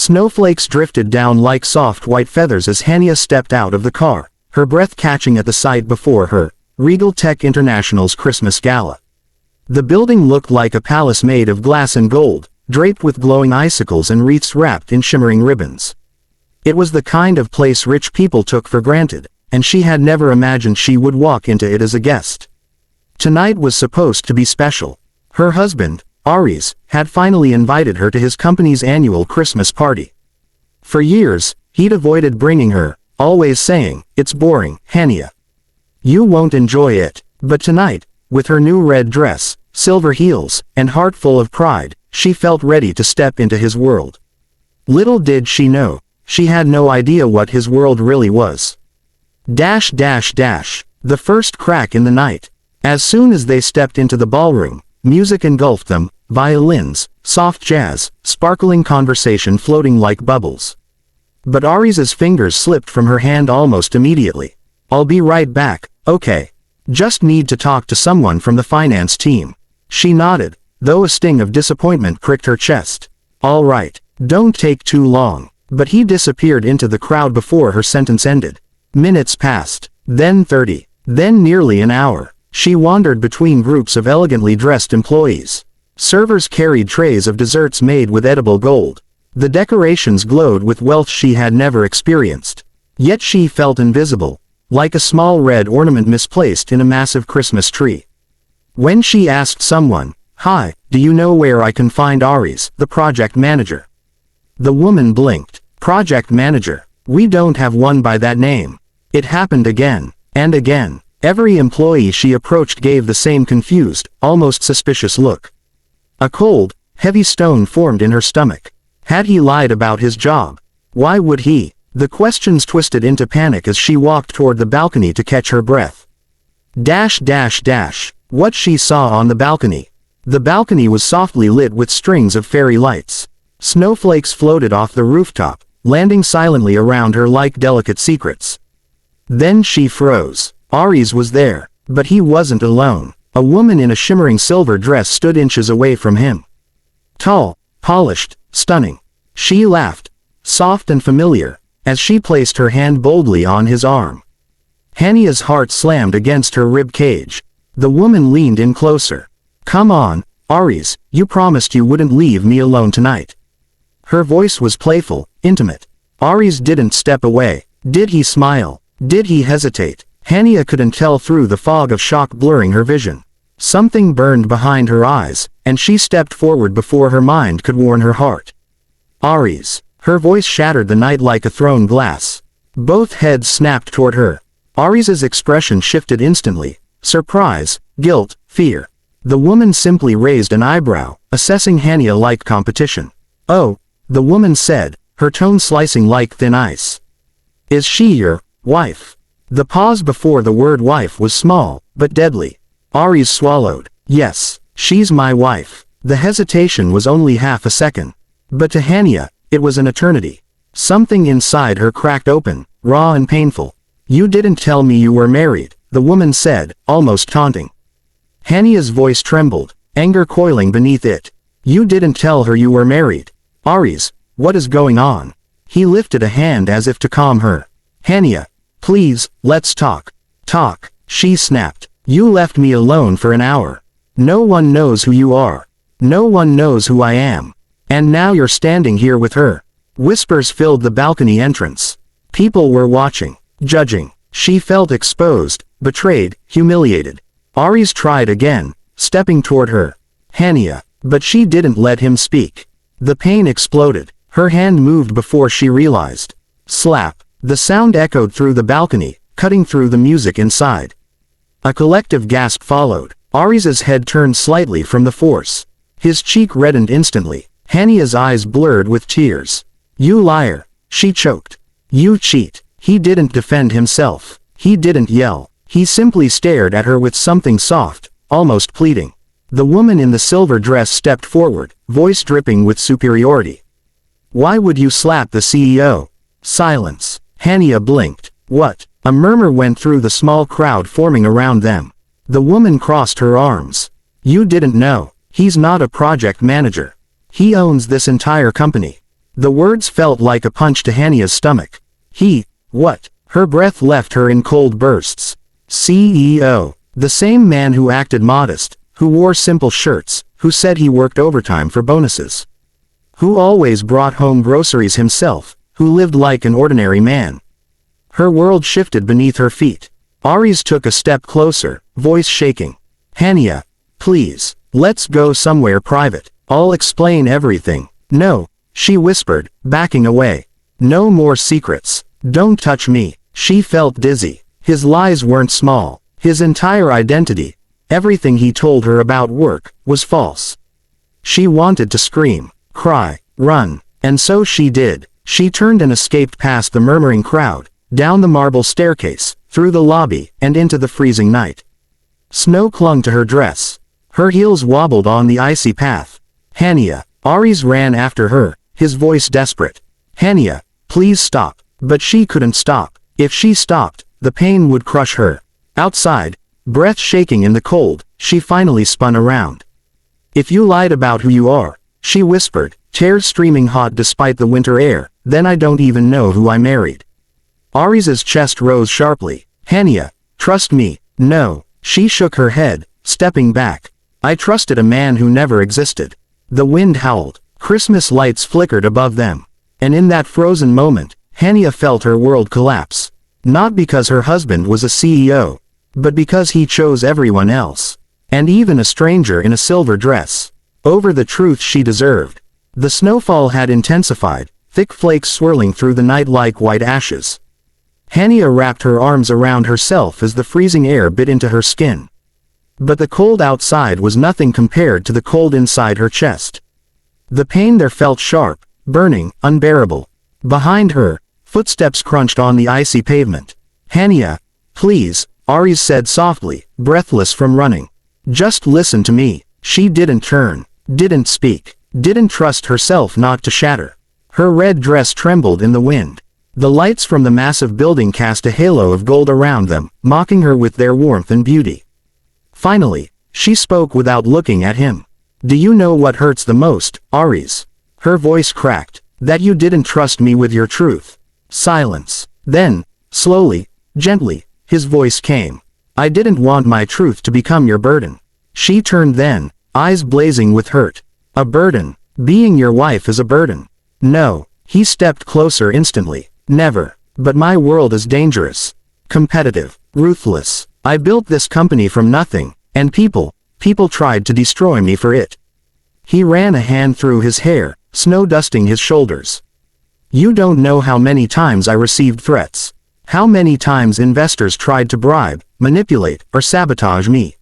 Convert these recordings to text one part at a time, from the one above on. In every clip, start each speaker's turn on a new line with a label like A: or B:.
A: Snowflakes drifted down like soft white feathers as Hania stepped out of the car, her breath catching at the sight before her, Regal Tech International's Christmas Gala. The building looked like a palace made of glass and gold, draped with glowing icicles and wreaths wrapped in shimmering ribbons. It was the kind of place rich people took for granted, and she had never imagined she would walk into it as a guest. Tonight was supposed to be special. Her husband, Aries, had finally invited her to his company's annual Christmas party. For years, he'd avoided bringing her, always saying, "It's boring, Hania. You won't enjoy it." But tonight, with her new red dress, silver heels, and heart full of pride, she felt ready to step into his world. Little did she know, she had no idea what his world really was. The first crack in the night. As soon as they stepped into the ballroom, music engulfed them, violins, soft jazz, sparkling conversation floating like bubbles. But Aries's fingers slipped from her hand almost immediately. "I'll be right back, okay? Just need to talk to someone from the finance team." She nodded, though a sting of disappointment pricked her chest. "All right, don't take too long." But he disappeared into the crowd before her sentence ended. Minutes passed, then 30, then nearly an hour. She wandered between groups of elegantly dressed employees. Servers carried trays of desserts made with edible gold. The decorations glowed with wealth she had never experienced. Yet she felt invisible, like a small red ornament misplaced in a massive Christmas tree. When she asked someone, "Hi, do you know where I can find Aries, the project manager?" The woman blinked. "Project manager? We don't have one by that name." It happened again, and again. Every employee she approached gave the same confused, almost suspicious look. A cold, heavy stone formed in her stomach. Had he lied about his job? Why would he? The questions twisted into panic as she walked toward the balcony to catch her breath. What she saw on the balcony. The balcony was softly lit with strings of fairy lights. Snowflakes floated off the rooftop, landing silently around her like delicate secrets. Then she froze. Aries was there, but he wasn't alone. A woman in a shimmering silver dress stood inches away from him. Tall, polished, stunning. She laughed, soft and familiar, as she placed her hand boldly on his arm. Hania's heart slammed against her rib cage. The woman leaned in closer. "Come on, Aries, you promised you wouldn't leave me alone tonight." Her voice was playful, intimate. Aries didn't step away. Did he smile? Did he hesitate? Hania couldn't tell through the fog of shock blurring her vision. Something burned behind her eyes, and she stepped forward before her mind could warn her heart. "Aries." Her voice shattered the night like a thrown glass. Both heads snapped toward her. Aries's expression shifted instantly. Surprise, guilt, fear. The woman simply raised an eyebrow, assessing Hania like competition. "Oh," the woman said, her tone slicing like thin ice. "Is she your wife?" The pause before the word wife was small, but deadly. Aries swallowed. "Yes, she's my wife." The hesitation was only half a second. But to Hania, it was an eternity. Something inside her cracked open, raw and painful. "You didn't tell me you were married," the woman said, almost taunting. Hania's voice trembled, anger coiling beneath it. "You didn't tell her you were married. Aries, what is going on?" He lifted a hand as if to calm her. "Hania, please, let's talk." "Talk," she snapped. "You left me alone for an hour. No one knows who you are. No one knows who I am. And now you're standing here with her." Whispers filled the balcony entrance. People were watching, judging. She felt exposed, betrayed, humiliated. Aries tried again, stepping toward her. "Hania." But she didn't let him speak. The pain exploded. Her hand moved before she realized. Slap. The sound echoed through the balcony, cutting through the music inside. A collective gasp followed. Aries's head turned slightly from the force. His cheek reddened instantly. Hania's eyes blurred with tears. "You liar," she choked. "You cheat." He didn't defend himself. He didn't yell. He simply stared at her with something soft, almost pleading. The woman in the silver dress stepped forward, voice dripping with superiority. "Why would you slap the CEO?" Silence. Hania blinked. "What?" A murmur went through the small crowd forming around them. The woman crossed her arms. "You didn't know. He's not a project manager. He owns this entire company. The words felt like a punch to Hania's stomach. What? Her breath left her in cold bursts. CEO. The same man who acted modest, who wore simple shirts, who said he worked overtime for bonuses. Who always brought home groceries himself, who lived like an ordinary man. Her world shifted beneath her feet. Aries took a step closer, voice shaking. Hania, please, let's go somewhere private. I'll explain everything. No, she whispered, backing away. No more secrets. Don't touch me. She felt dizzy. His lies weren't small. His entire identity, everything he told her about work, was false. She wanted to scream, cry, run, and so she did. She turned and escaped past the murmuring crowd, down the marble staircase, through the lobby, and into the freezing night. Snow clung to her dress. Her heels wobbled on the icy path. Hania. Aries ran after her, his voice desperate. Hania, please stop. But she couldn't stop. If she stopped, the pain would crush her. Outside, breath shaking in the cold, she finally spun around. If you lied about who you are, she whispered, tears streaming hot despite the winter air, then I don't even know who I married. Aries' chest rose sharply. Hania, trust me. No. She shook her head, stepping back. I trusted a man who never existed. The wind howled. Christmas lights flickered above them. And in that frozen moment, Hania felt her world collapse. Not because her husband was a CEO, but because he chose everyone else. And even a stranger in a silver dress. Over the truth she deserved. The snowfall had intensified, thick flakes swirling through the night like white ashes. Hania wrapped her arms around herself as the freezing air bit into her skin. But the cold outside was nothing compared to the cold inside her chest. The pain there felt sharp, burning, unbearable. Behind her, footsteps crunched on the icy pavement. Hania, please, Aries said softly, breathless from running. Just listen to me. She didn't turn, didn't speak, didn't trust herself not to shatter. Her red dress trembled in the wind. The lights from the massive building cast a halo of gold around them, mocking her with their warmth and beauty. Finally, she spoke without looking at him. Do you know what hurts the most, Aries? Her voice cracked. That you didn't trust me with your truth. Silence. Then, slowly, gently, his voice came. I didn't want my truth to become your burden. She turned then, eyes blazing with hurt. A burden. Being your wife is a burden. No. He stepped closer instantly. Never. But my world is dangerous. Competitive. Ruthless. I built this company from nothing, and people tried to destroy me for it. He ran a hand through his hair, snow dusting his shoulders. You don't know how many times I received threats. How many times investors tried to bribe, manipulate, or sabotage me.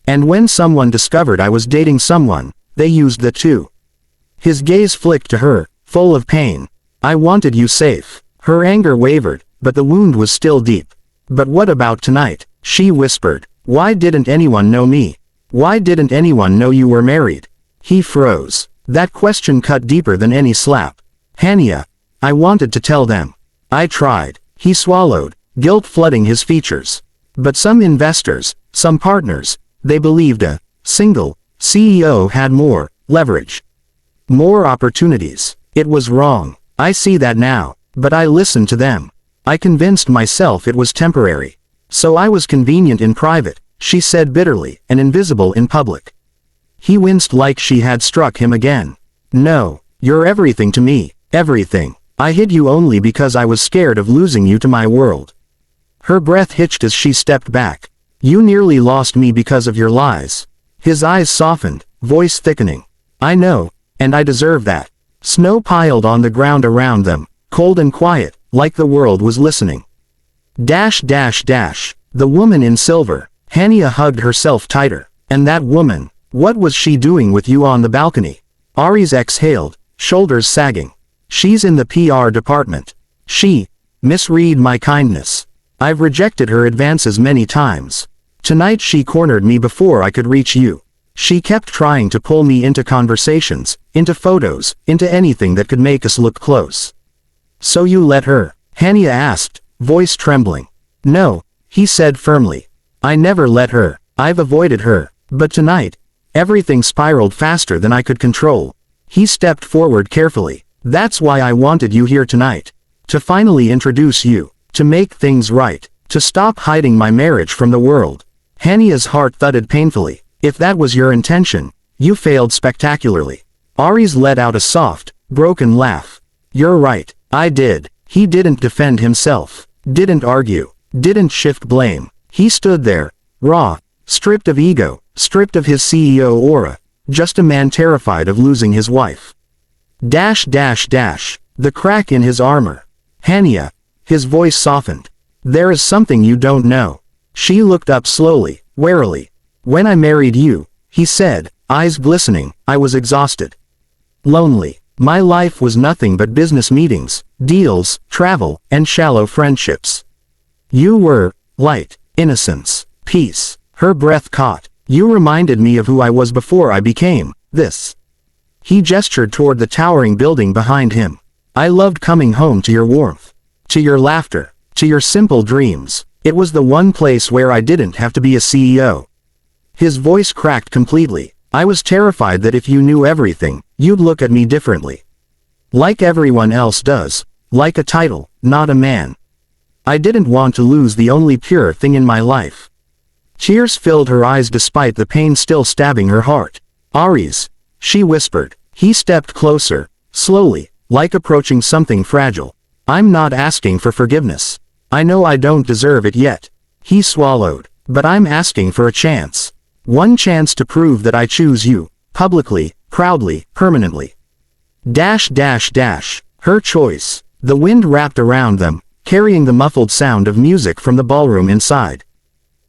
A: And when someone discovered I was dating someone, they used that too. His gaze flicked to her, full of pain. I wanted you safe. Her anger wavered, but the wound was still deep. But what about tonight? She whispered. Why didn't anyone know me? Why didn't anyone know you were married? He froze. That question cut deeper than any slap. Hania, I wanted to tell them. I tried. He swallowed, guilt flooding his features. But some investors, some partners, they believed a single CEO had more leverage. More opportunities. It was wrong. I see that now, but I listened to them. I convinced myself it was temporary. So I was convenient in private, she said bitterly, and invisible in public. He winced like she had struck him again. No, you're everything to me, everything. I hid you only because I was scared of losing you to my world. Her breath hitched as she stepped back. You nearly lost me because of your lies. His eyes softened, voice thickening. I know, and I deserve that. Snow piled on the ground around them, cold and quiet, like the world was listening. The woman in silver. Hania hugged herself tighter. And that woman, what was she doing with you on the balcony? Aries exhaled, shoulders sagging. She's in the PR department. She misread my kindness. I've rejected her advances many times. Tonight she cornered me before I could reach you. She kept trying to pull me into conversations, into photos, into anything that could make us look close. So you let her? Hania asked, voice trembling. No, he said firmly. I never let her. I've avoided her. But tonight, everything spiraled faster than I could control. He stepped forward carefully, That's why I wanted you here tonight. To finally introduce you. To make things right. To stop hiding my marriage from the world." Hania's heart thudded painfully. "If that was your intention, you failed spectacularly." Aries let out a soft, broken laugh. "You're right, I did." He didn't defend himself. Didn't argue. Didn't shift blame. He stood there, raw, stripped of ego, stripped of his CEO aura, just a man terrified of losing his wife. The crack in his armor. "Hania." His voice softened. "There is something you don't know." She looked up slowly, warily. "When I married you," he said, eyes glistening, "I was exhausted. Lonely. My life was nothing but business meetings, deals, travel, and shallow friendships. You were light, innocence, peace." Her breath caught. "You reminded me of who I was before I became this." He gestured toward the towering building behind him. "I loved coming home to your warmth. To your laughter. To your simple dreams. It was the one place where I didn't have to be a CEO." His voice cracked completely. "I was terrified that if you knew everything, you'd look at me differently. Like everyone else does. Like a title, not a man. I didn't want to lose the only pure thing in my life." Tears filled her eyes despite the pain still stabbing her heart. "Aries," she whispered. He stepped closer, slowly, like approaching something fragile. "I'm not asking for forgiveness. I know I don't deserve it yet." He swallowed. "But I'm asking for a chance. One chance to prove that I choose you, publicly, proudly, permanently." Her choice. The wind wrapped around them, carrying the muffled sound of music from the ballroom inside.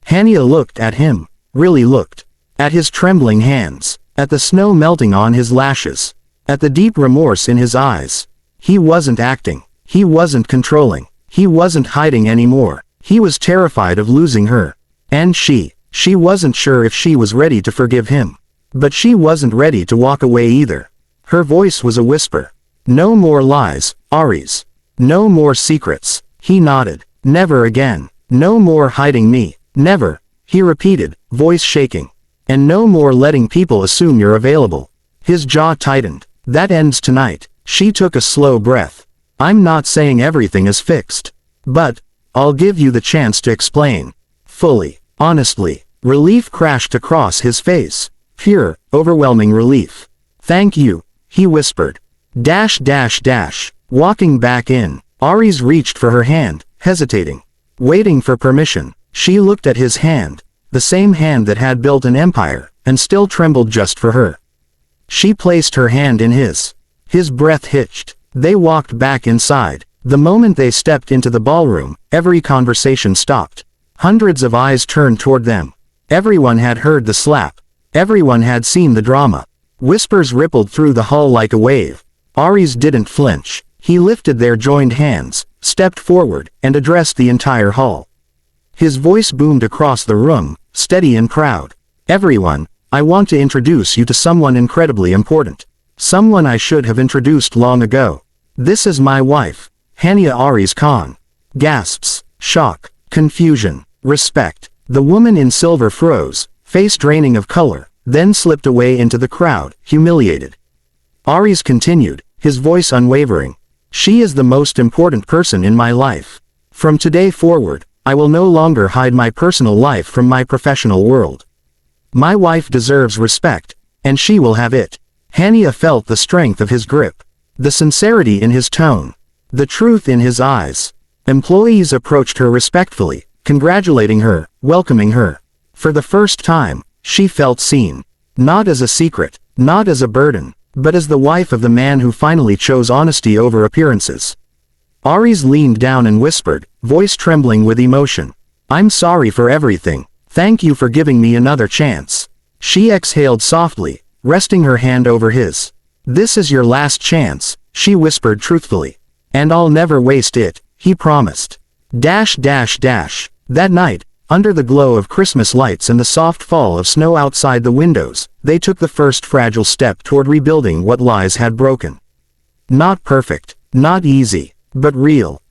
A: Hania looked at him, really looked. At his trembling hands, at the snow melting on his lashes, at the deep remorse in his eyes. He wasn't acting. He wasn't controlling. He wasn't hiding anymore. He was terrified of losing her. And she wasn't sure if she was ready to forgive him. But she wasn't ready to walk away either. Her voice was a whisper. "No more lies, Aries. No more secrets." He nodded. "Never again. No more hiding me. Never," he repeated, voice shaking. "And no more letting people assume you're available." His jaw tightened. "That ends tonight." She took a slow breath. "I'm not saying everything is fixed. But I'll give you the chance to explain. Fully, honestly." Relief crashed across his face. Pure, overwhelming relief. "Thank you," he whispered. Walking back in, Aries reached for her hand, hesitating. Waiting for permission. She looked at his hand, the same hand that had built an empire, and still trembled just for her. She placed her hand in his. His breath hitched. They walked back inside. The moment they stepped into the ballroom, every conversation stopped. Hundreds of eyes turned toward them. Everyone had heard the slap. Everyone had seen the drama. Whispers rippled through the hall like a wave. Aries didn't flinch. He lifted their joined hands, stepped forward, and addressed the entire hall. His voice boomed across the room, steady and proud. "Everyone, I want to introduce you to someone incredibly important. Someone I should have introduced long ago. This is my wife, Hania Aries Khan." Gasps, shock, confusion, respect. The woman in silver froze, face draining of color, then slipped away into the crowd, humiliated. Aries continued, his voice unwavering. "She is the most important person in my life. From today forward, I will no longer hide my personal life from my professional world. My wife deserves respect, and she will have it." Hania felt the strength of his grip, the sincerity in his tone, the truth in his eyes. Employees approached her respectfully, congratulating her, welcoming her. For the first time, she felt seen. Not as a secret, not as a burden, but as the wife of the man who finally chose honesty over appearances. Aries leaned down and whispered, voice trembling with emotion. "I'm sorry for everything. Thank you for giving me another chance." She exhaled softly, resting her hand over his. "This is your last chance," she whispered truthfully. "And I'll never waste it," he promised. That night, under the glow of Christmas lights and the soft fall of snow outside the windows, they took the first fragile step toward rebuilding what lies had broken. Not perfect, not easy, but real.